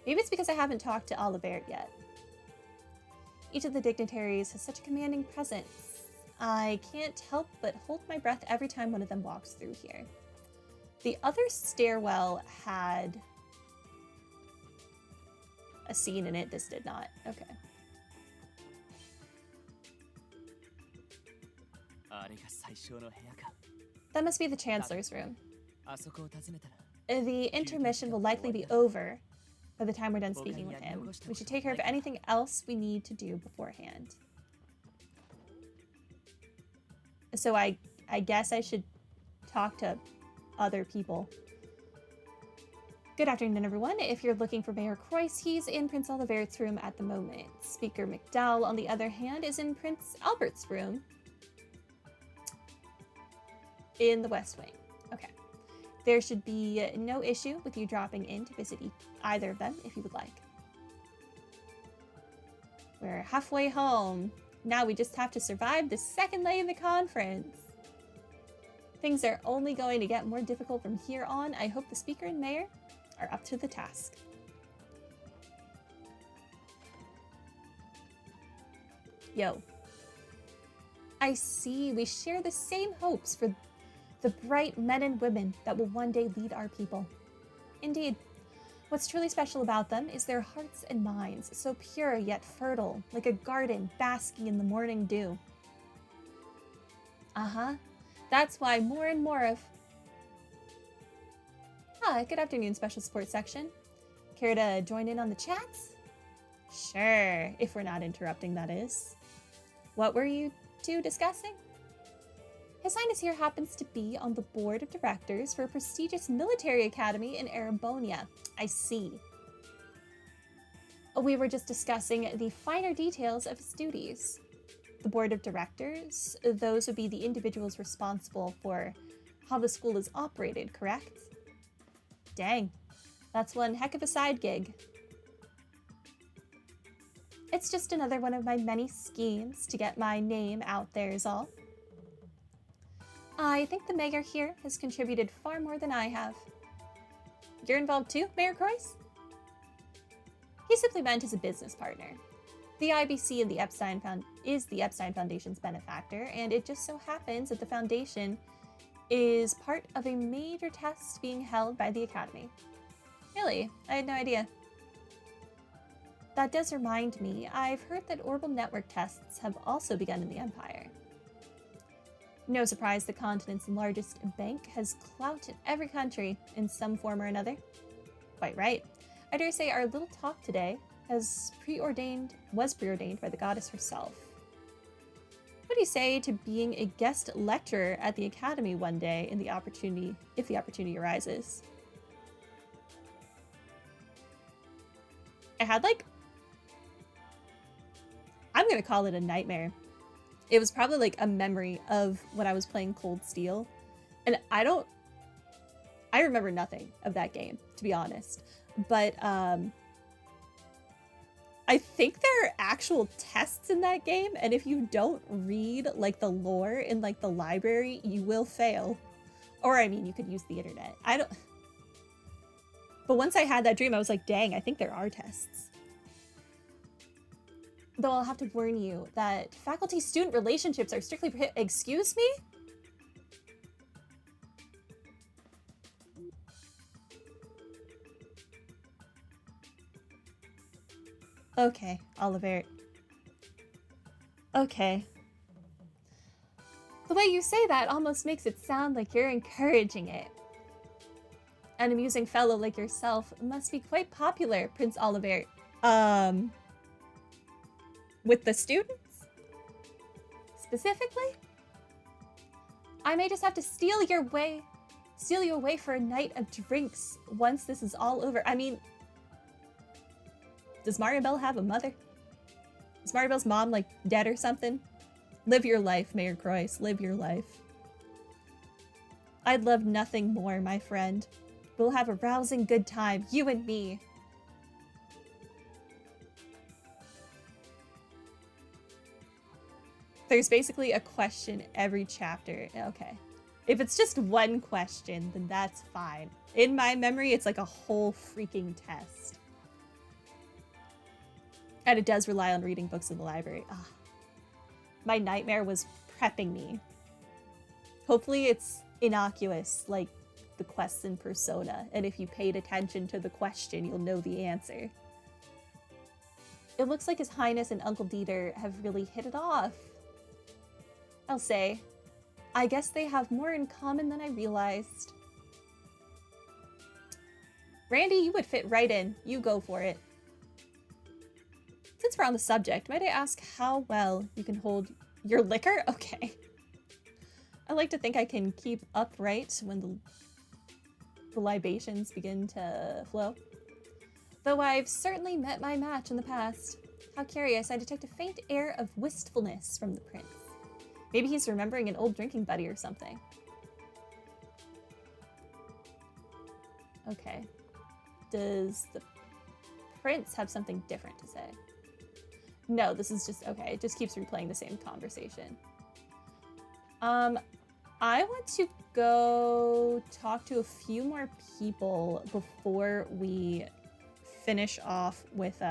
Maybe it's because I haven't talked to Oliver yet. Each of the dignitaries has such a commanding presence. I can't help but hold my breath every time one of them walks through here. The other stairwell had a scene in it. This did not. Okay. That must be the Chancellor's room. The intermission will likely be over by the time we're done speaking with him. We should take care of anything else we need to do beforehand. So I guess I should talk to other people. Good afternoon, everyone. If you're looking for Mayor Croyce, he's in Prince Olivert's room at the moment. Speaker McDowell, on the other hand, is in Prince Albert's room in the West Wing. Okay. There should be no issue with you dropping in to visit either of them if you would like. We're halfway home. Now we just have to survive the second leg of the conference. Things are only going to get more difficult from here on. I hope the Speaker and Mayor are up to the task. Yo. I see. We share the same hopes for the bright men and women that will one day lead our people. Indeed. What's truly special about them is their hearts and minds, so pure yet fertile, like a garden basking in the morning dew. Uh-huh. That's why more and more of... Good afternoon, Special Support Section. Care to join in on the chats? Sure, if we're not interrupting, that is. What were you two discussing? His Highness here happens to be on the board of directors for a prestigious military academy in Erebonia. I see. We were just discussing the finer details of his duties. The board of directors, those would be the individuals responsible for how the school is operated, correct? Dang, that's one heck of a side gig. It's just another one of my many schemes to get my name out there is all. I think the mayor here has contributed far more than I have. You're involved too, Mayor Croyce? He simply meant as a business partner. The IBC and is the Epstein Foundation's benefactor, and it just so happens that the foundation is part of a major test being held by the Academy. Really? I had no idea. That does remind me, I've heard that orbital network tests have also begun in the Empire. No surprise the continent's largest bank has clout in every country in some form or another. Quite right. I dare say our little talk today was preordained by the goddess herself. What do you say to being a guest lecturer at the Academy one day if the opportunity arises? I had I'm gonna call it a nightmare. It was probably like a memory of when I was playing Cold Steel. And I remember nothing of that game, to be honest. But I think there are actual tests in that game, and if you don't read like the lore in like the library, you will fail. Or I mean, you could use the internet. But once I had that dream, I was like, dang, I think there are tests. Though I'll have to warn you that faculty-student relationships are strictly prohibited. Excuse me? Okay, Oliver. Okay. The way you say that almost makes it sound like you're encouraging it. An amusing fellow like yourself must be quite popular, Prince Oliver. With the students? Specifically? I may just have to steal you away for a night of drinks once this is all over. I mean, does Maribel have a mother? Is Maribel's mom, like, dead or something? Live your life, Mayor Croyce. Live your life. I'd love nothing more, my friend. We'll have a rousing good time, you and me. There's basically a question every chapter. Okay. If it's just one question, then that's fine. In my memory, it's like a whole freaking test. And it does rely on reading books in the library. Ah. My nightmare was prepping me. Hopefully it's innocuous, like the quests in Persona, and if you paid attention to the question, you'll know the answer. It looks like His Highness and Uncle Dieter have really hit it off. I'll say, I guess they have more in common than I realized. Randy, you would fit right in. You go for it. Since we're on the subject, might I ask how well you can hold your liquor? Okay. I like to think I can keep upright when the libations begin to flow. Though I've certainly met my match in the past. How curious, I detect a faint air of wistfulness from the prince. Maybe he's remembering an old drinking buddy or something. Okay. Does the prince have something different to say? No, this is just, okay, it just keeps replaying the same conversation. I want to go talk to a few more people before we finish off with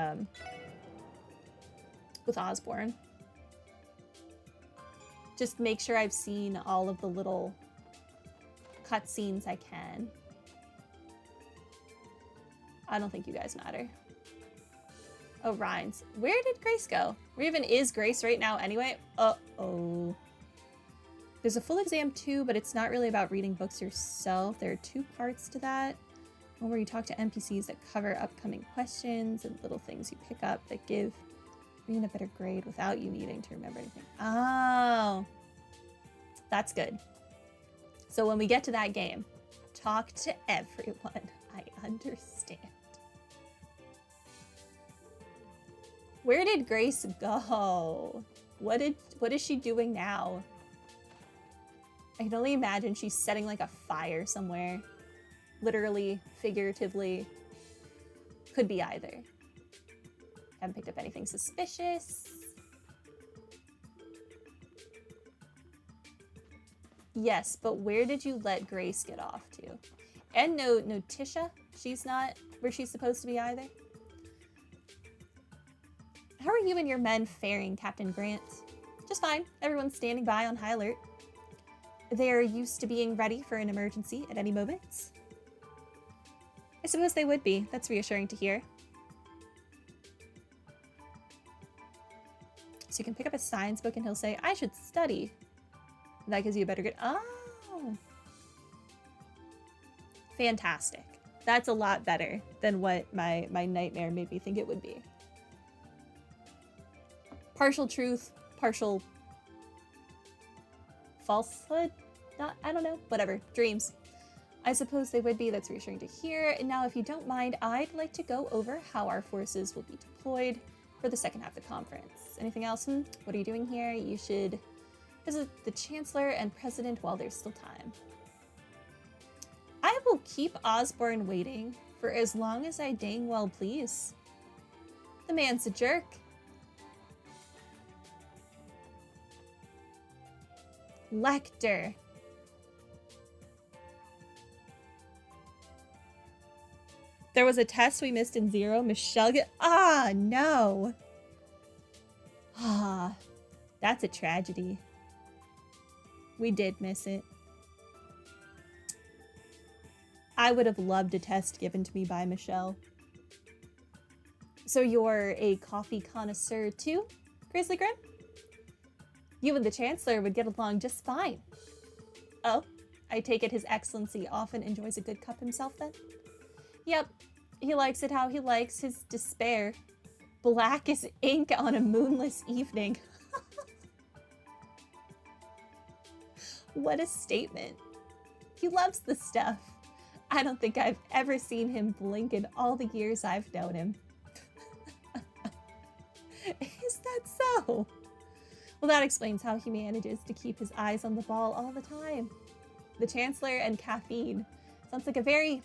Osborne. Just make sure I've seen all of the little cutscenes I can. I don't think you guys matter. Oh, Rhines. Where did Grace go? Where even is Grace right now anyway? Uh-oh. There's a full exam too, but it's not really about reading books yourself. There are 2 parts to that. One where you talk to NPCs that cover upcoming questions and little things you pick up that give reading a better grade without you needing to remember anything. Oh, that's good. So when we get to that game, talk to everyone. I understand. Where did Grace go? What is she doing now? I can only imagine she's setting like a fire somewhere. Literally, figuratively. Could be either. Haven't picked up anything suspicious. Yes, but where did you let Grace get off to? And no Tisha? She's not where she's supposed to be either. How are you and your men faring, Captain Grant? Just fine. Everyone's standing by on high alert. They're used to being ready for an emergency at any moment. I suppose they would be. That's reassuring to hear. So you can pick up a science book and he'll say, I should study. That gives you a better grade. Oh. Fantastic. That's a lot better than what my nightmare made me think it would be. Partial truth, partial falsehood? I don't know. Whatever. Dreams. I suppose they would be. That's reassuring to hear. And now, if you don't mind, I'd like to go over how our forces will be deployed for the second half of the conference. Anything else? What are you doing here? You should visit the Chancellor and President while there's still time. I will keep Osborne waiting for as long as I dang well please. The man's a jerk. Lechter. There was a test we missed in 0. Michelle no. That's a tragedy. We did miss it. I would have loved a test given to me by Michelle. So you're a coffee connoisseur too, Grizzly Grim? You and the Chancellor would get along just fine. Oh, I take it His Excellency often enjoys a good cup himself then? Yep, he likes it how he likes his despair. Black as ink on a moonless evening. What a statement. He loves the stuff. I don't think I've ever seen him blink in all the years I've known him. Is that so? Well, that explains how he manages to keep his eyes on the ball all the time. The Chancellor and caffeine. Sounds like a very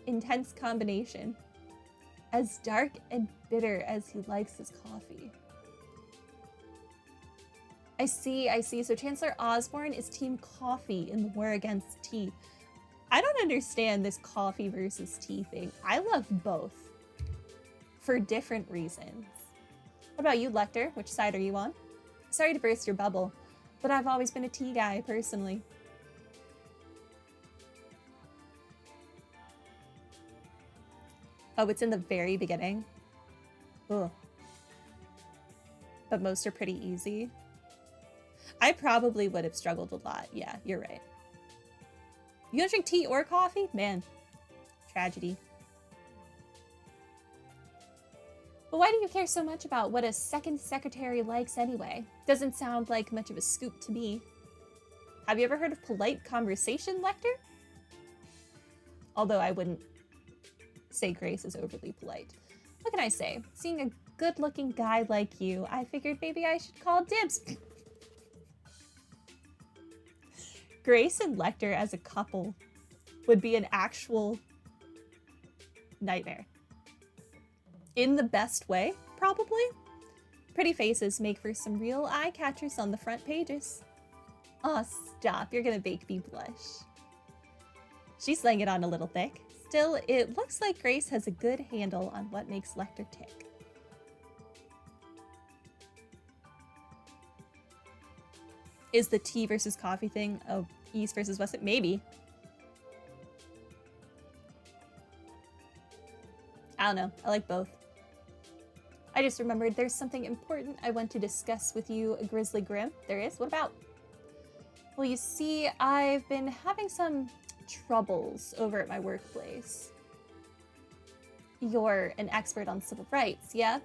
intense combination. As dark and bitter as he likes his coffee. I see. So Chancellor Osborne is team coffee in the war against tea. I don't understand this coffee versus tea thing. I love both. For different reasons. What about you, Lechter? Which side are you on? Sorry to burst your bubble, but I've always been a tea guy, personally. Oh, it's in the very beginning? Ugh. But most are pretty easy. I probably would have struggled a lot. Yeah, you're right. You gonna drink tea or coffee? Man, tragedy. But why do you care so much about what a second secretary likes anyway? Doesn't sound like much of a scoop to me. Have you ever heard of polite conversation, Lechter? Although I wouldn't say Grace is overly polite. What can I say? Seeing a good-looking guy like you, I figured maybe I should call dibs. Grace and Lechter as a couple would be an actual nightmare. In the best way, probably. Pretty faces make for some real eye catchers on the front pages. Aw, stop, you're gonna make me blush. She's laying it on a little thick. Still, it looks like Grace has a good handle on what makes Lechter tick. Is the tea versus coffee thing a East versus West? Maybe. I don't know. I like both. I just remembered there's something important I want to discuss with you, Grizzly Grim. There is? What about? Well, you see, I've been having some troubles over at my workplace. You're an expert on civil rights, yeah?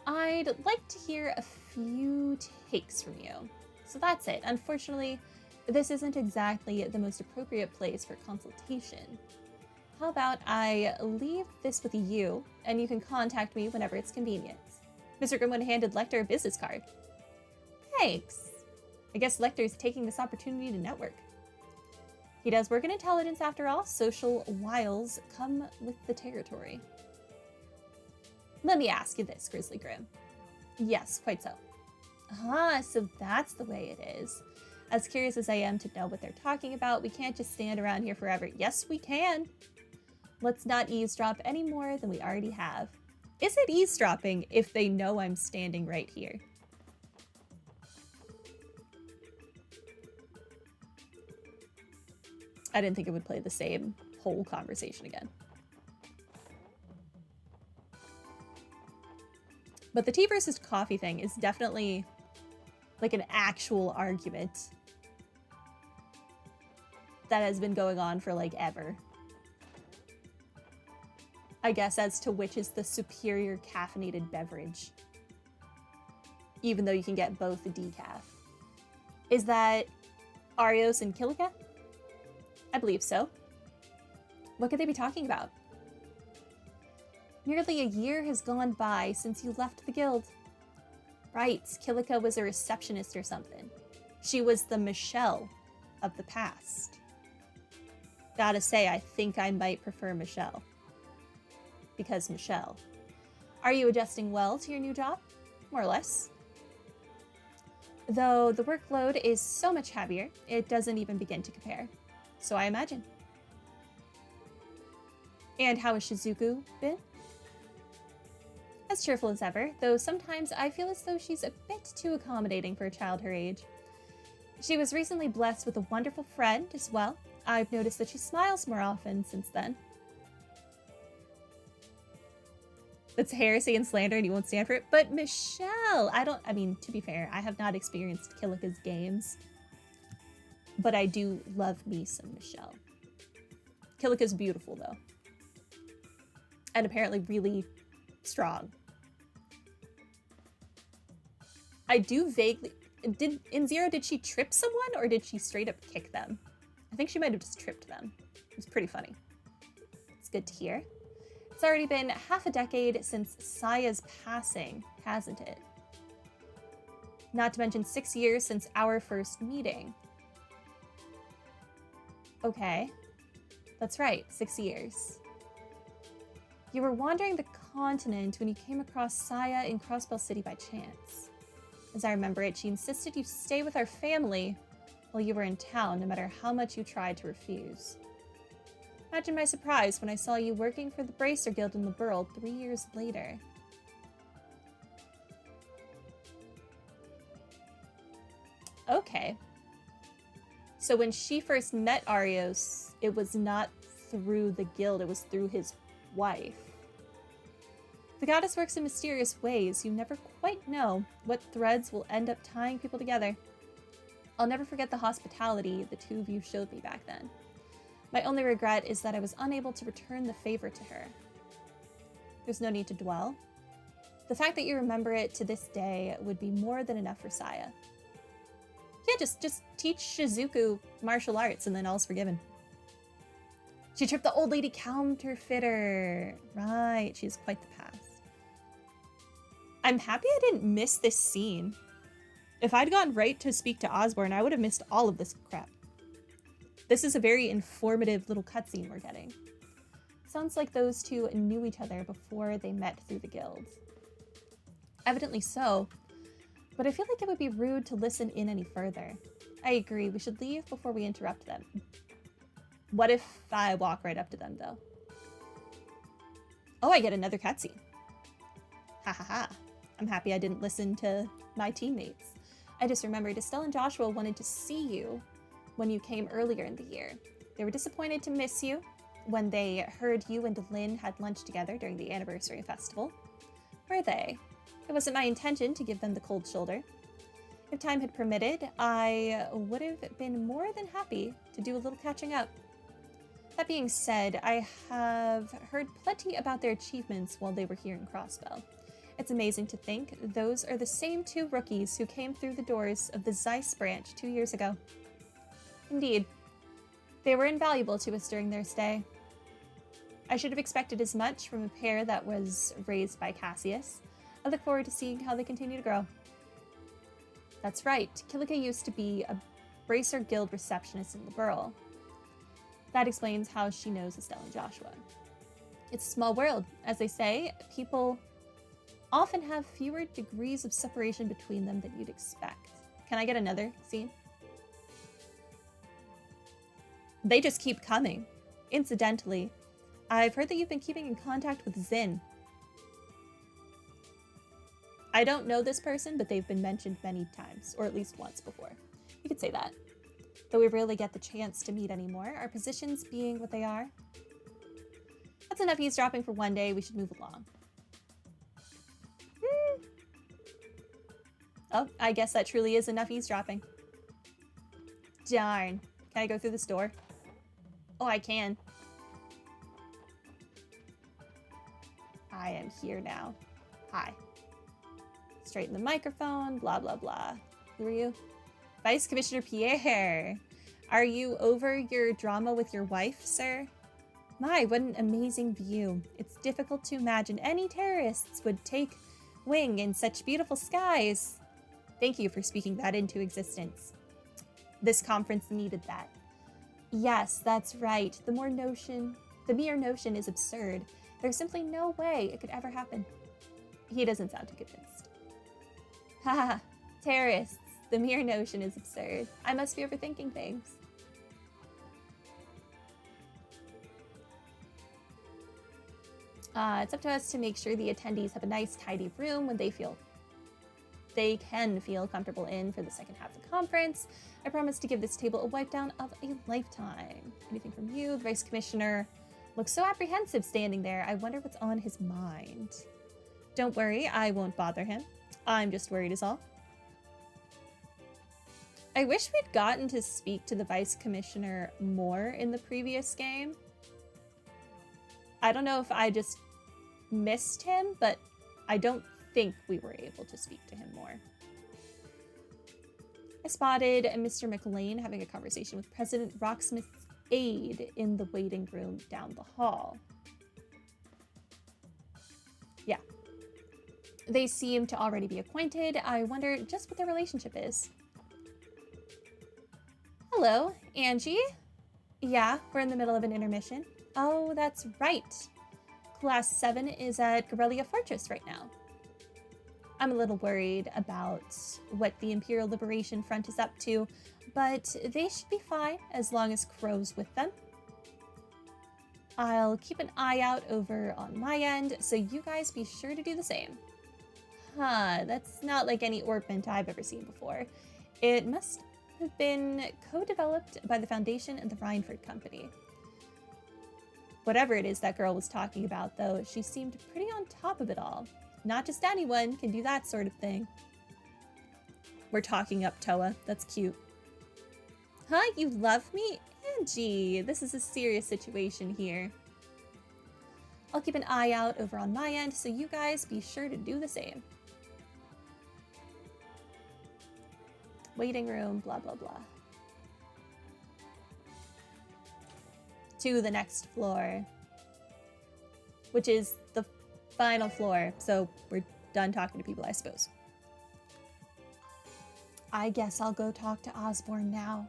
I'd like to hear a few takes from you. So that's it. Unfortunately, this isn't exactly the most appropriate place for consultation. How about I leave this with you, and you can contact me whenever it's convenient. Mr. Grimwood handed Lechter a business card. Thanks. I guess Lecter's taking this opportunity to network. He does work in intelligence after all. Social wiles come with the territory. Let me ask you this, Grizzly Grim. Yes, quite so. Ah, so that's the way it is. As curious as I am to know what they're talking about, we can't just stand around here forever. Yes, we can. Let's not eavesdrop any more than we already have. Is it eavesdropping if they know I'm standing right here? I didn't think it would play the same whole conversation again. But the tea versus coffee thing is definitely like an actual argument that has been going on for like ever. I guess as to which is the superior caffeinated beverage. Even though you can get both the decaf. Is that Arios and Kilika? I believe so. What could they be talking about? Nearly a year has gone by since you left the guild. Right, Kilika was a receptionist or something. She was the Michelle of the past. Gotta say, I think I might prefer Michelle. Because Michelle. Are you adjusting well to your new job? More or less. Though the workload is so much heavier, it doesn't even begin to compare. So I imagine. And how has Shizuku been? As cheerful as ever, though sometimes I feel as though she's a bit too accommodating for a child her age. She was recently blessed with a wonderful friend as well. I've noticed that she smiles more often since then. That's heresy and slander and you won't stand for it. But Michelle, I mean, to be fair, I have not experienced Kilika's games. But I do love me some Michelle. Kilika's beautiful though. And apparently really strong. I do vaguely... In Zero, did she trip someone or did she straight up kick them? I think she might have just tripped them. It was pretty funny. It's good to hear. It's already been half a decade since Saya's passing, hasn't it? Not to mention 6 years since our first meeting. Okay. That's right, 6 years. You were wandering the continent when you came across Saya in Crossbell City by chance. As I remember it, she insisted you stay with our family while you were in town, no matter how much you tried to refuse. Imagine my surprise when I saw you working for the Bracer Guild in the Burl 3 years later. Okay. So when she first met Arios, it was not through the guild, it was through his wife. The goddess works in mysterious ways. You never quite know what threads will end up tying people together. I'll never forget the hospitality the two of you showed me back then. My only regret is that I was unable to return the favor to her. There's no need to dwell. The fact that you remember it to this day would be more than enough for Saya. Yeah, just teach Shizuku martial arts and then all's forgiven. She tripped the old lady counterfeiter. Right, she has quite the past. I'm happy I didn't miss this scene. If I'd gone right to speak to Osborne, I would have missed all of this crap. This is a very informative little cutscene we're getting. Sounds like those two knew each other before they met through the guild. Evidently so, but I feel like it would be rude to listen in any further. I agree, we should leave before we interrupt them. What if I walk right up to them, though? Oh, I get another cutscene. Ha ha ha. I'm happy I didn't listen to my teammates. I just remembered Estelle and Joshua wanted to see you when you came earlier in the year. They were disappointed to miss you when they heard you and Lynn had lunch together during the anniversary festival. Were they? It wasn't my intention to give them the cold shoulder. If time had permitted, I would have been more than happy to do a little catching up. That being said, I have heard plenty about their achievements while they were here in Crossbell. It's amazing to think those are the same two rookies who came through the doors of the Zeiss branch 2 years ago. Indeed, they were invaluable to us during their stay. I should have expected as much from a pair that was raised by Cassius. I look forward to seeing how they continue to grow. That's right, Kilika used to be a Bracer Guild receptionist in the Burl. That explains how she knows Estelle and Joshua. It's a small world. As they say, people often have fewer degrees of separation between them than you'd expect. Can I get another scene? They just keep coming. Incidentally, I've heard that you've been keeping in contact with Zin. I don't know this person, but they've been mentioned many times, or at least once before. You could say that. Though we rarely get the chance to meet anymore, our positions being what they are. That's enough eavesdropping for one day. We should move along. Oh, I guess that truly is enough eavesdropping. Darn. Can I go through this door? Oh, I can. I am here now. Hi. Straighten the microphone, blah, blah, blah. Who are you? Vice Commissioner Pierre. Are you over your drama with your wife, sir? My, what an amazing view. It's difficult to imagine any terrorists would take wing in such beautiful skies. Thank you for speaking that into existence. This conference needed that. Yes, that's right. The mere notion is absurd. There's simply no way it could ever happen. He doesn't sound too convinced. Haha, terrorists. The mere notion is absurd. I must be overthinking things. It's up to us to make sure the attendees have a nice, tidy room when they can feel comfortable in for the second half of the conference. I promise to give this table a wipe down of a lifetime. Anything from you? The Vice Commissioner looks so apprehensive standing there. I wonder what's on his mind. Don't worry, I won't bother him. I'm just worried is all. I wish we'd gotten to speak to the Vice Commissioner more in the previous game. I don't know if I just missed him, but I don't think we were able to speak to him more. I spotted Mr. McLean having a conversation with President Rocksmith's aide in the waiting room down the hall. Yeah. They seem to already be acquainted. I wonder just what their relationship is. Hello, Angie? Yeah, we're in the middle of an intermission. Oh, that's right. Class 7 is at Guerrilla Fortress right now. I'm a little worried about what the Imperial Liberation Front is up to, but they should be fine as long as Crow's with them. I'll keep an eye out over on my end, so you guys be sure to do the same. Huh, that's not like any orbment I've ever seen before. It must have been co-developed by the Foundation and the Rhineford Company. Whatever it is that girl was talking about, though, she seemed pretty on top of it all. Not just anyone can do that sort of thing. We're talking up Toa. That's cute. Huh? You love me? Angie, this is a serious situation here. I'll keep an eye out over on my end, so you guys be sure to do the same. Waiting room, blah, blah, blah. To the next floor, which is the final floor, so we're done talking to people, I suppose. I guess I'll go talk to Osborne now.